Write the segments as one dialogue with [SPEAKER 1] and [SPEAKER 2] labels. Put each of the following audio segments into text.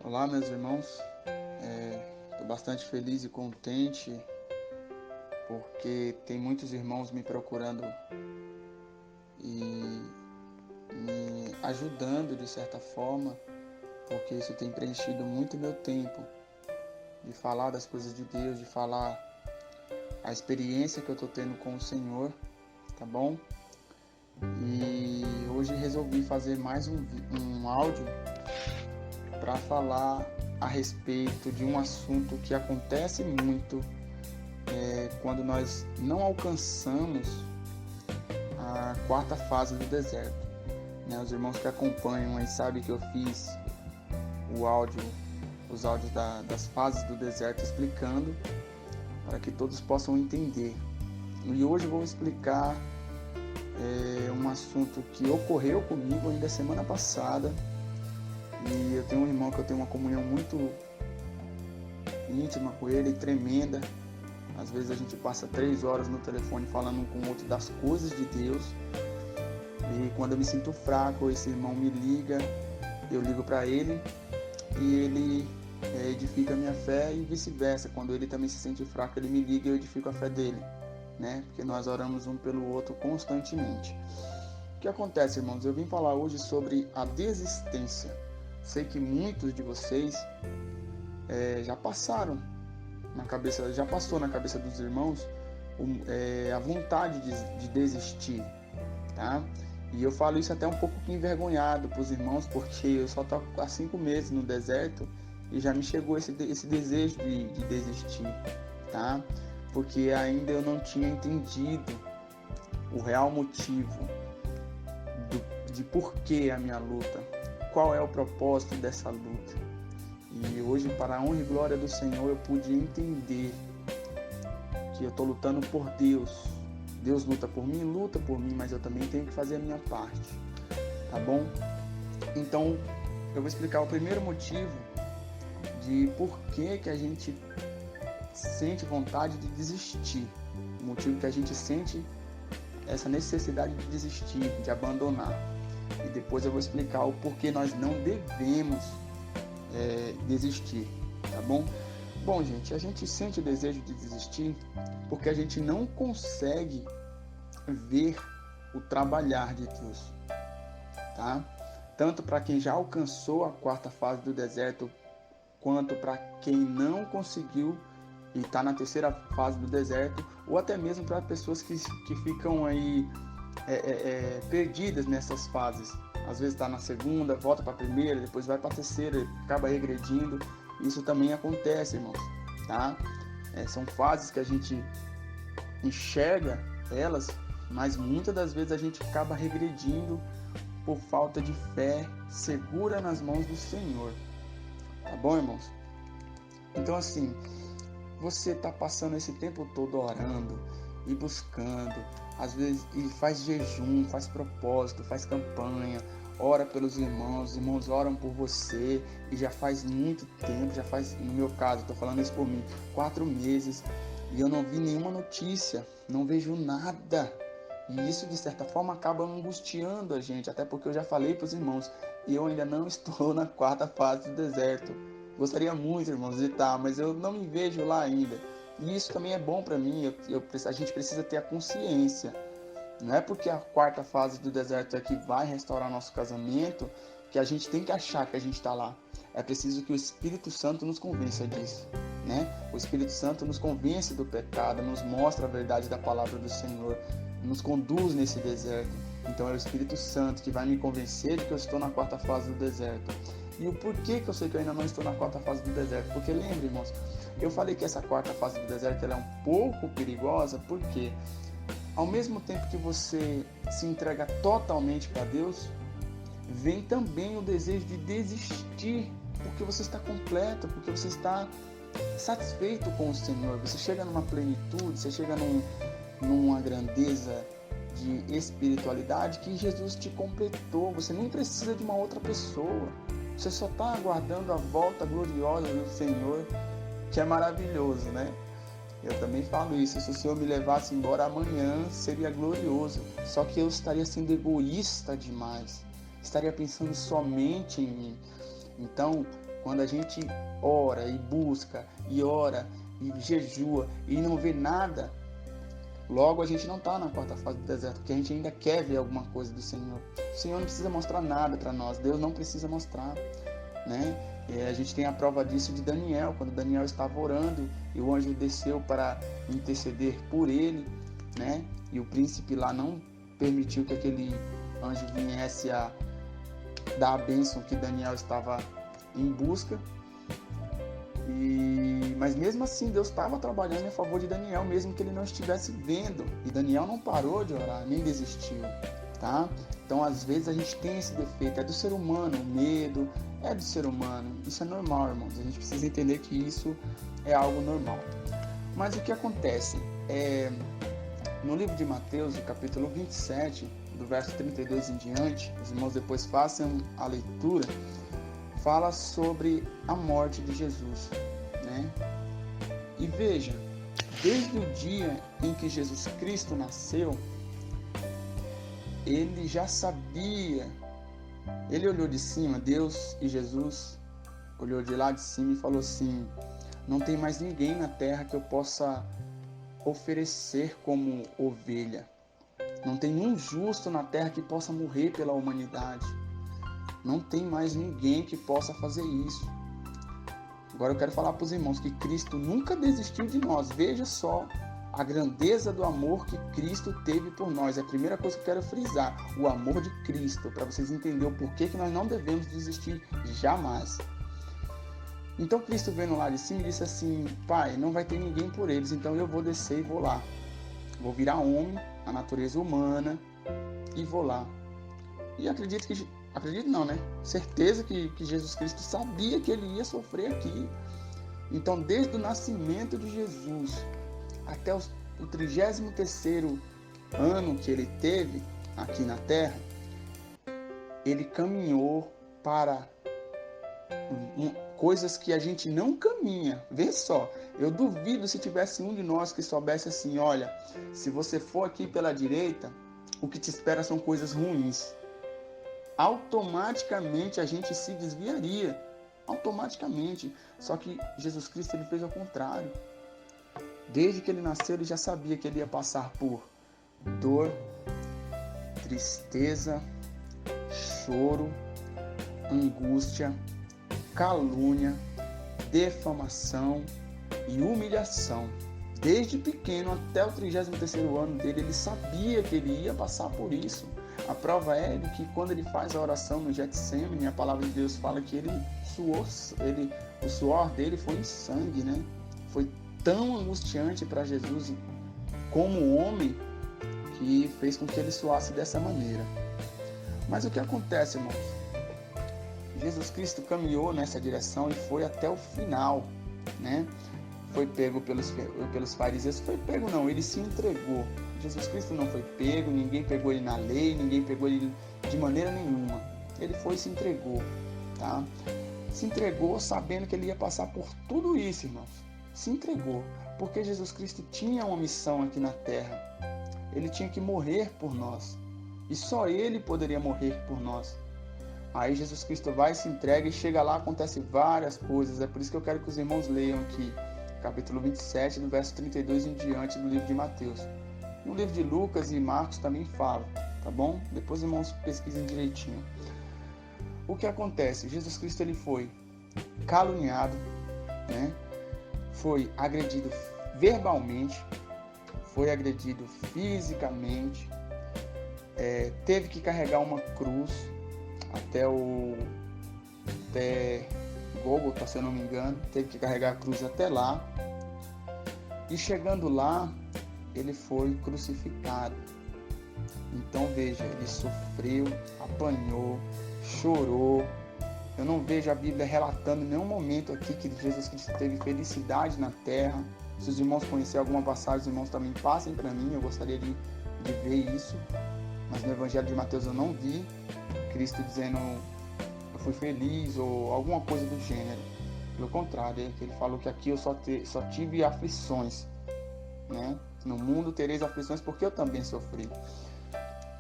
[SPEAKER 1] Olá, meus irmãos. Estou bastante feliz e contente porque tem muitos irmãos me procurando e me ajudando de certa forma, porque isso tem preenchido muito meu tempo de falar das coisas de Deus, de falar a experiência que eu estou tendo com o Senhor, tá bom? E hoje resolvi fazer mais um áudio para falar a respeito de um assunto que acontece muito quando nós não alcançamos a quarta fase do deserto. Os irmãos que acompanham aí sabem que eu fiz os áudios das fases do deserto explicando para que todos possam entender. E hoje eu vou explicar um assunto que ocorreu comigo ainda semana passada. E eu tenho um irmão que eu tenho uma comunhão muito íntima com ele, tremenda. Às vezes a gente passa 3 horas no telefone falando um com o outro das coisas de Deus. E quando eu me sinto fraco, esse irmão me liga, eu ligo para ele e ele edifica a minha fé e vice-versa. Quando ele também se sente fraco, ele me liga e eu edifico a fé dele, né? Porque nós oramos um pelo outro constantemente. O que acontece, irmãos? Eu vim falar hoje sobre a desistência. Sei que muitos de vocês já passou na cabeça dos irmãos a vontade de desistir, tá? E eu falo isso até um pouco envergonhado para os irmãos, porque eu só estou há 5 meses no deserto e já me chegou esse desejo de desistir, tá? Porque ainda eu não tinha entendido o real motivo de por que a minha luta, qual é o propósito dessa luta. E hoje, para a honra e glória do Senhor, eu pude entender que eu estou lutando por Deus. Deus luta por mim, mas eu também tenho que fazer a minha parte, tá bom? Então, eu vou explicar o primeiro motivo de por que a gente sente vontade de desistir. O motivo que a gente sente essa necessidade de desistir, de abandonar. E depois eu vou explicar o porquê nós não devemos desistir, tá bom? Bom, gente, a gente sente o desejo de desistir porque a gente não consegue ver o trabalhar de Deus, tá? Tanto para quem já alcançou a quarta fase do deserto, quanto para quem não conseguiu e está na terceira fase do deserto, ou até mesmo para pessoas que ficam aí perdidas nessas fases. Às vezes está na segunda, volta para a primeira, depois vai para a terceira, acaba regredindo. Isso também acontece, irmãos, tá? São fases que a gente enxerga elas, mas muitas das vezes a gente acaba regredindo por falta de fé segura nas mãos do Senhor. Tá bom, irmãos? Então, assim, você está passando esse tempo todo orando e buscando, às vezes, e faz jejum, faz propósito, faz campanha, ora pelos irmãos, os irmãos oram por você e já faz muito tempo, no meu caso, estou falando isso por mim, 4 meses e eu não vi nenhuma notícia, não vejo nada. E isso, de certa forma, acaba angustiando a gente, até porque eu já falei para os irmãos, e eu ainda não estou na quarta fase do deserto. Gostaria muito, irmãos, de estar, mas eu não me vejo lá ainda. E isso também é bom para mim, a gente precisa ter a consciência. Não é porque a quarta fase do deserto é que vai restaurar nosso casamento que a gente tem que achar que a gente está lá. É preciso que o Espírito Santo nos convença disso, né? O Espírito Santo nos convence do pecado, nos mostra a verdade da palavra do Senhor, nos conduz nesse deserto. Então é o Espírito Santo que vai me convencer de que eu estou na quarta fase do deserto. E o porquê que eu sei que eu ainda não estou na quarta fase do deserto? Porque lembre, irmãos, eu falei que essa quarta fase do deserto ela é um pouco perigosa, porque ao mesmo tempo que você se entrega totalmente para Deus, vem também o desejo de desistir, porque você está completo, porque você está satisfeito com o Senhor. Você chega numa plenitude, você chega numa grandeza de espiritualidade que Jesus te completou. Você nem precisa de uma outra pessoa. Você só está aguardando a volta gloriosa do Senhor, que é maravilhoso, né? Eu também falo isso, se o Senhor me levasse embora amanhã, seria glorioso. Só que eu estaria sendo egoísta demais, estaria pensando somente em mim. Então, quando a gente ora e busca, e ora e jejua e não vê nada, logo a gente não está na quarta fase do deserto, porque a gente ainda quer ver alguma coisa do Senhor. O Senhor não precisa mostrar nada para nós, Deus não precisa mostrar, né? A gente tem a prova disso de Daniel, quando Daniel estava orando e o anjo desceu para interceder por ele, né? E o príncipe lá não permitiu que aquele anjo viesse a dar a bênção que Daniel estava em busca. Mas mesmo assim Deus estava trabalhando em favor de Daniel, mesmo que ele não estivesse vendo. E Daniel não parou de orar, nem desistiu, tá? Então às vezes a gente tem esse defeito, é do ser humano, o medo é do ser humano. Isso é normal, irmãos, a gente precisa entender que isso é algo normal. Mas o que acontece? No livro de Mateus, no capítulo 27, do verso 32 em diante, os irmãos depois façam a leitura, fala sobre a morte de Jesus, né? E veja, desde o dia em que Jesus Cristo nasceu, ele já sabia, ele olhou de cima, Deus e Jesus olhou de lá de cima e falou assim: não tem mais ninguém na terra que eu possa oferecer como ovelha. Não tem nenhum justo na terra que possa morrer pela humanidade. Não tem mais ninguém que possa fazer isso. Agora eu quero falar para os irmãos que Cristo nunca desistiu de nós. Veja só a grandeza do amor que Cristo teve por nós. É a primeira coisa que eu quero frisar, o amor de Cristo, para vocês entenderem o porquê que nós não devemos desistir jamais. Então Cristo veio lá de cima e disse assim: Pai, não vai ter ninguém por eles, então eu vou descer e vou lá. Vou virar homem, a natureza humana, e vou lá. E acredito não, né? Certeza que Jesus Cristo sabia que ele ia sofrer aqui. Então, desde o nascimento de Jesus até o 33º ano que ele teve aqui na Terra, ele caminhou para coisas que a gente não caminha. Vê só, eu duvido se tivesse um de nós que soubesse assim: olha, se você for aqui pela direita, o que te espera são coisas ruins. Automaticamente a gente se desviaria, automaticamente. Só que Jesus Cristo, ele fez ao contrário. Desde que ele nasceu, ele já sabia que ele ia passar por dor, tristeza, choro, angústia, calúnia, defamação e humilhação. Desde pequeno até o 33º ano dele, ele sabia que ele ia passar por isso. A prova é de que quando ele faz a oração no Getsemane, a palavra de Deus fala que ele suou, o suor dele foi em sangue, né? Foi tão angustiante para Jesus como homem que fez com que ele suasse dessa maneira. Mas o que acontece, irmãos? Jesus Cristo caminhou nessa direção e foi até o final, né? Foi pego pelos fariseus. Foi pego não, ele se entregou. Jesus Cristo não foi pego, ninguém pegou ele na lei, ninguém pegou ele de maneira nenhuma. Ele foi e se entregou, tá? Se entregou sabendo que ele ia passar por tudo isso, irmãos. Se entregou, porque Jesus Cristo tinha uma missão aqui na terra. Ele tinha que morrer por nós. E só ele poderia morrer por nós. Aí Jesus Cristo vai, se entrega e chega lá, acontece várias coisas. É por isso que eu quero que os irmãos leiam aqui, capítulo 27, do verso 32 em diante do livro de Mateus. No livro de Lucas e Marcos também fala, tá bom? Depois os irmãos pesquisem direitinho. O que acontece? Jesus Cristo, ele foi caluniado, né? Foi agredido verbalmente, foi agredido fisicamente, teve que carregar uma cruz até Gólgota, se eu não me engano, teve que carregar a cruz até lá. E chegando lá, ele foi crucificado. Então veja, ele sofreu, apanhou, chorou. Eu não vejo a Bíblia relatando em nenhum momento aqui que Jesus Cristo teve felicidade na terra. Se os irmãos conhecerem alguma passagem, os irmãos também passem para mim, eu gostaria de ver isso. Mas no Evangelho de Mateus eu não vi Cristo dizendo eu fui feliz ou alguma coisa do gênero. Pelo contrário, ele falou que aqui eu só tive aflições, né? No mundo tereis aflições porque eu também sofri.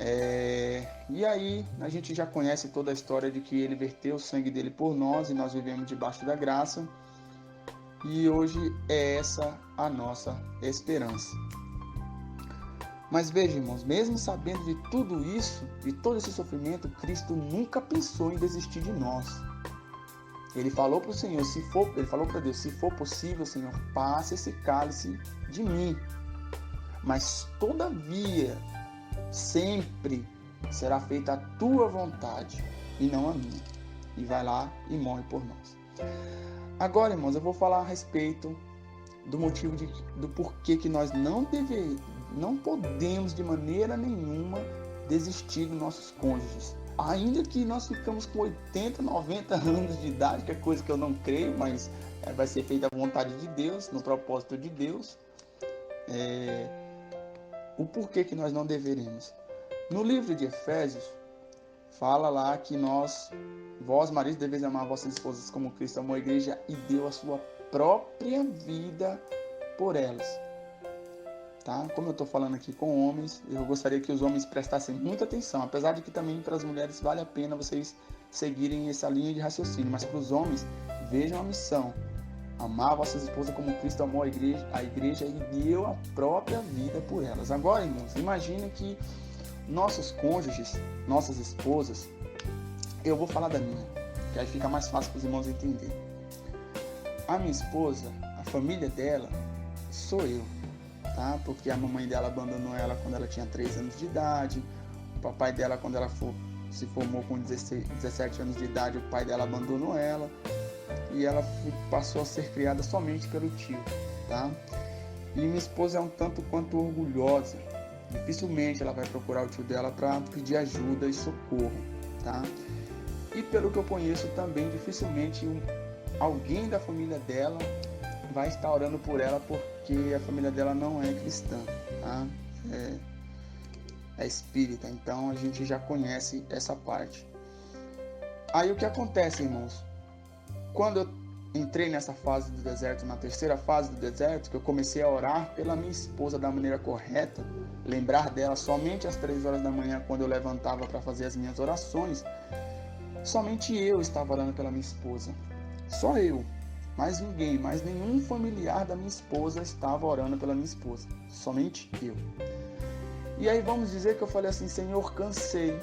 [SPEAKER 1] E aí a gente já conhece toda a história de que ele verteu o sangue dele por nós e nós vivemos debaixo da graça. E hoje é essa a nossa esperança. Mas veja, irmãos, mesmo sabendo de tudo isso, de todo esse sofrimento, Cristo nunca pensou em desistir de nós. Ele falou para o Senhor, ele falou para Deus, se for possível, Senhor, passe esse cálice de mim. Mas todavia, sempre será feita a tua vontade e não a minha. E vai lá e morre por nós. Agora, irmãos, eu vou falar a respeito do motivo do porquê que nós não podemos de maneira nenhuma desistir dos nossos cônjuges. Ainda que nós ficamos com 80, 90 anos de idade, que é coisa que eu não creio, mas vai ser feita a vontade de Deus, no propósito de Deus. O porquê que nós não deveremos. No livro de Efésios, fala lá que vós maridos, deveis amar vossas esposas como Cristo amou a igreja e deu a sua própria vida por elas. Tá? Como eu estou falando aqui com homens, eu gostaria que os homens prestassem muita atenção, apesar de que também para as mulheres vale a pena vocês seguirem essa linha de raciocínio, mas para os homens, vejam a missão: amar vossas esposas como Cristo amou a igreja e deu a própria vida por elas. Agora, irmãos, imaginem que nossos cônjuges, nossas esposas, eu vou falar da minha, que aí fica mais fácil para os irmãos entenderem. A minha esposa, a família dela, sou eu, tá? Porque a mamãe dela abandonou ela quando ela tinha 3 anos de idade, o papai dela, quando ela se formou com 17 anos de idade, o pai dela abandonou ela, e ela passou a ser criada somente pelo tio, tá? E minha esposa é um tanto quanto orgulhosa. Dificilmente ela vai procurar o tio dela para pedir ajuda e socorro, tá? E pelo que eu conheço também, dificilmente alguém da família dela vai estar orando por ela, porque a família dela não é cristã, tá? É espírita, então a gente já conhece essa parte. Aí o que acontece, irmãos? Quando eu entrei nessa fase do deserto, na terceira fase do deserto, que eu comecei a orar pela minha esposa da maneira correta, lembrar dela somente às 3 horas da manhã, quando eu levantava para fazer as minhas orações, somente eu estava orando pela minha esposa. Só eu, mais ninguém, mais nenhum familiar da minha esposa estava orando pela minha esposa. Somente eu. E aí vamos dizer que eu falei assim: Senhor, cansei.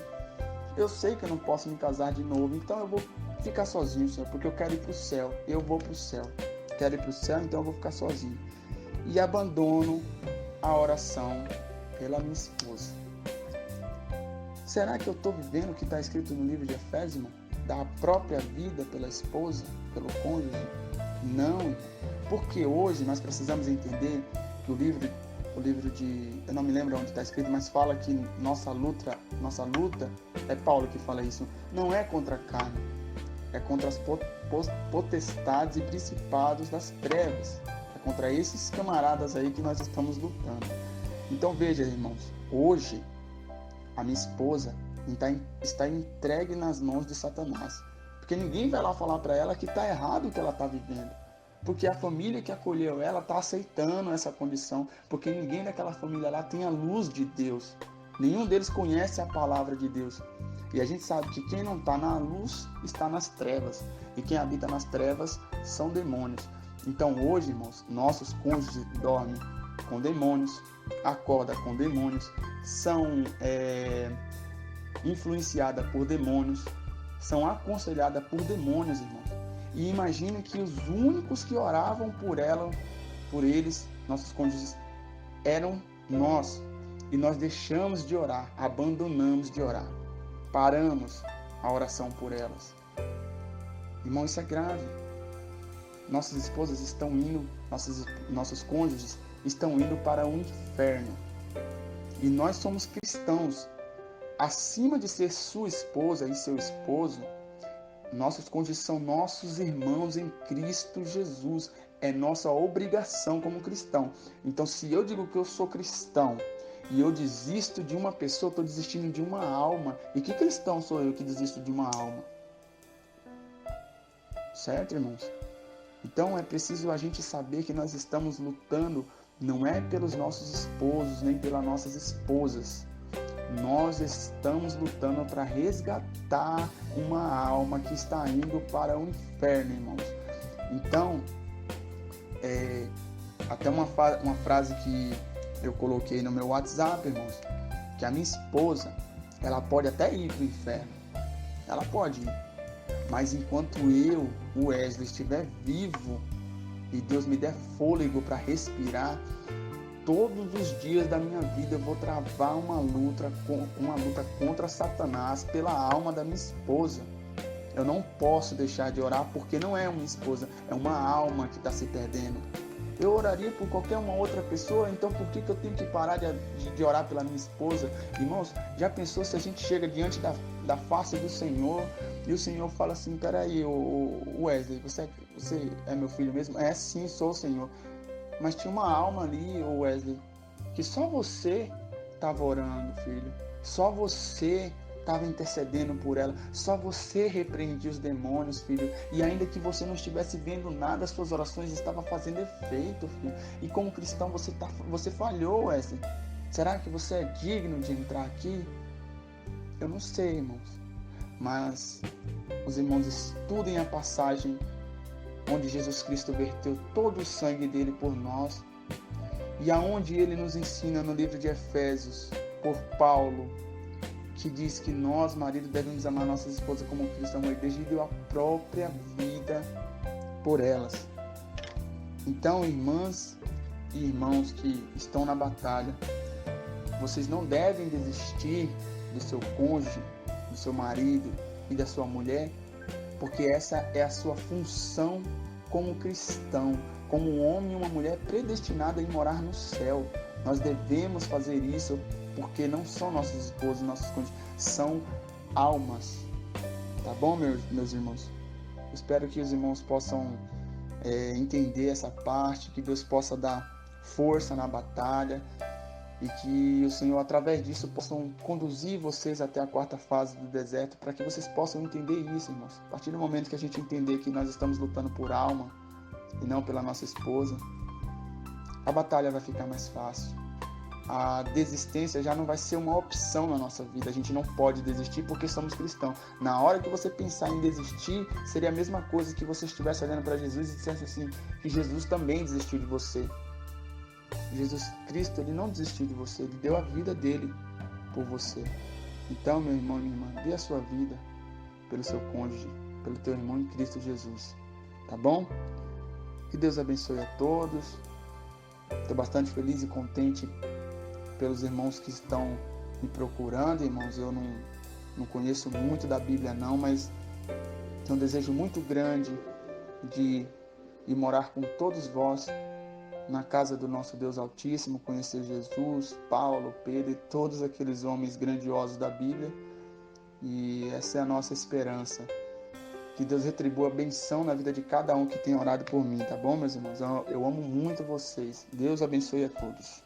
[SPEAKER 1] Eu sei que eu não posso me casar de novo, então eu vou ficar sozinho, Senhor, porque eu quero ir para o céu. Eu vou para o céu. Quero ir para o céu, então eu vou ficar sozinho. E abandono a oração pela minha esposa. Será que eu estou vivendo o que está escrito no livro de Efésios, irmão? Dar a própria vida pela esposa, pelo cônjuge? Não, porque hoje nós precisamos entender que o livro de, eu não me lembro onde está escrito, mas fala que nossa luta, é Paulo que fala isso, não é contra a carne, é contra as potestades e principados das trevas, é contra esses camaradas aí que nós estamos lutando. Então veja, irmãos, hoje a minha esposa está entregue nas mãos de Satanás, porque ninguém vai lá falar para ela que está errado o que ela está vivendo, porque a família que acolheu ela está aceitando essa condição, porque ninguém daquela família lá tem a luz de Deus, nenhum deles conhece a palavra de Deus, e a gente sabe que quem não está na luz está nas trevas, e quem habita nas trevas são demônios. Então hoje, irmãos, nossos cônjuges dormem com demônios, acordam com demônios, são influenciadas por demônios, são aconselhadas por demônios, irmãos. E imagine que os únicos que oravam por eles, nossos cônjuges, eram nós. E nós deixamos de orar, abandonamos de orar, paramos a oração por elas. Irmão, isso é grave. Nossas esposas estão indo, nossos cônjuges estão indo para o inferno. E nós somos cristãos. Acima de ser sua esposa e seu esposo, nossos cônjuges são nossos irmãos em Cristo Jesus. É nossa obrigação como cristão. Então, se eu digo que eu sou cristão e eu desisto de uma pessoa, estou desistindo de uma alma. E que cristão sou eu que desisto de uma alma? Certo, irmãos? Então, é preciso a gente saber que nós estamos lutando não é pelos nossos esposos, nem pelas nossas esposas. Nós estamos lutando para resgatar uma alma que está indo para o inferno, irmãos. Então, até uma frase que eu coloquei no meu WhatsApp, irmãos, que a minha esposa, ela pode até ir para o inferno, ela pode ir, mas enquanto eu, o Wesley, estiver vivo e Deus me der fôlego para respirar, todos os dias da minha vida eu vou travar uma luta contra Satanás pela alma da minha esposa. Eu não posso deixar de orar, porque não é uma esposa, é uma alma que está se perdendo. Eu oraria por qualquer uma outra pessoa, então por que eu tenho que parar de orar pela minha esposa? Irmãos, já pensou se a gente chega diante da face do Senhor e o Senhor fala assim: peraí, Wesley, você é meu filho mesmo? É, sim, sou, Senhor. Mas tinha uma alma ali, Wesley, que só você estava orando, filho. Só você estava intercedendo por ela. Só você repreendia os demônios, filho. E ainda que você não estivesse vendo nada, as suas orações estavam fazendo efeito, filho. E como cristão você falhou, Wesley. Será que você é digno de entrar aqui? Eu não sei, irmãos. Mas os irmãos estudem a passagem onde Jesus Cristo verteu todo o sangue dele por nós, e aonde ele nos ensina no livro de Efésios, por Paulo, que diz que nós, maridos, devemos amar nossas esposas como Cristo amou a igreja e deu a própria vida por elas. Então, irmãs e irmãos que estão na batalha, vocês não devem desistir do seu cônjuge, do seu marido e da sua mulher, porque essa é a sua função como cristão, como um homem e uma mulher predestinada a morar no céu. Nós devemos fazer isso, porque não são nossos esposos, nossos cônjuges, são almas. Tá bom, meus irmãos? Eu espero que os irmãos possam entender essa parte, que Deus possa dar força na batalha, e que o Senhor, através disso, possam conduzir vocês até a quarta fase do deserto, para que vocês possam entender isso, irmãos. A partir do momento que a gente entender que nós estamos lutando por alma e não pela nossa esposa, a batalha vai ficar mais fácil. A desistência já não vai ser uma opção na nossa vida. A gente não pode desistir porque somos cristãos. Na hora que você pensar em desistir, seria a mesma coisa que você estivesse olhando para Jesus e dissesse assim, que Jesus também desistiu de você. Jesus Cristo, ele não desistiu de você, ele deu a vida dele por você. Então, meu irmão e minha irmã, dê a sua vida pelo seu cônjuge, pelo teu irmão em Cristo Jesus, tá bom? Que Deus abençoe a todos. Estou bastante feliz e contente pelos irmãos que estão me procurando, irmãos. Eu não conheço muito da Bíblia não, mas tenho um desejo muito grande de ir morar com todos vós na casa do nosso Deus Altíssimo, conhecer Jesus, Paulo, Pedro e todos aqueles homens grandiosos da Bíblia. E essa é a nossa esperança. Que Deus retribua a benção na vida de cada um que tem orado por mim, tá bom, meus irmãos? Eu amo muito vocês. Deus abençoe a todos.